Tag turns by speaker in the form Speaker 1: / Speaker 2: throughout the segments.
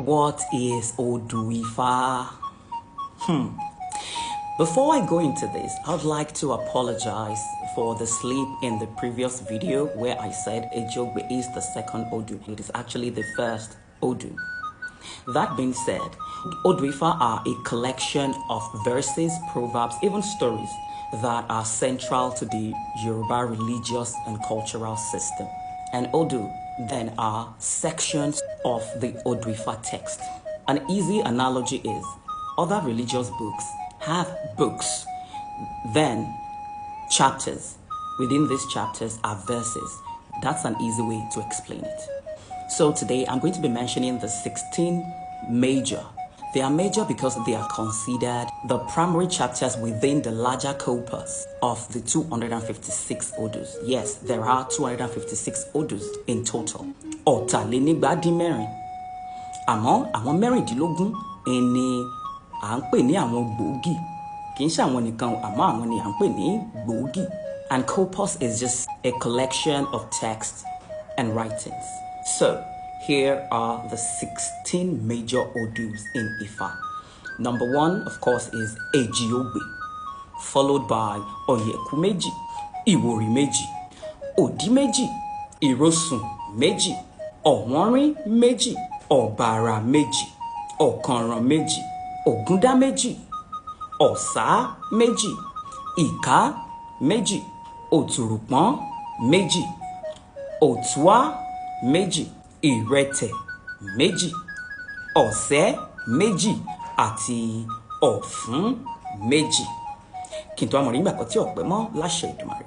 Speaker 1: What is Odù Ifá? Before I go into this, I would like to apologize for the slip in the previous video where I said Ejogbe is the second Odù. It is actually the first Odù. That being said, Odù Ifá are a collection of verses, proverbs, even stories that are central to the Yoruba religious and cultural system. And Odù then are sections of the Odù Ifá text. An easy analogy is other religious books have books, then chapters. Within these chapters are verses. That's an easy way to explain it. So today I'm going to be mentioning the 16 major. They are major because they are considered the primary chapters within the larger corpus of the 256 Odus. Yes, there are 256 Odus in total. Ọ̀tàlénígbádínmẹ́rin. Àmọ́ àwọn mẹ́rìndínlógún ni à ń pè ní àwọn gbòógì. Kì í ṣe àwọn nìkan, àmọ́ àwọn ni à ń pè ní gbòógì. And corpus is just a collection of texts and writings. So, here are the 16 major Odus in Ifá. Number 1, of course, is Ejiogbe, followed by Oyeku Meji, Iwori Meji, Odi Meji, Irosun Meji, Ọ̀wọ́nrín Meji, Ọ̀bàrà Meji, Ọ̀kànràn Meji, Ògúndá Meji, Ọ̀sá Meji, Ìká Meji, Òtùrùpọ́n Meji, Òtúá Meji, Ìrẹtẹ̀ Méjì, Ọ̀sẹ́ Méjì àti Ọ̀fún Méjì. Kí n tó àmọ̀rí nígbà kan tí ọ̀pẹ mọ́ láṣẹ Èdùmàrè.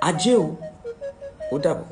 Speaker 1: Ajé o, ó dàbọ̀.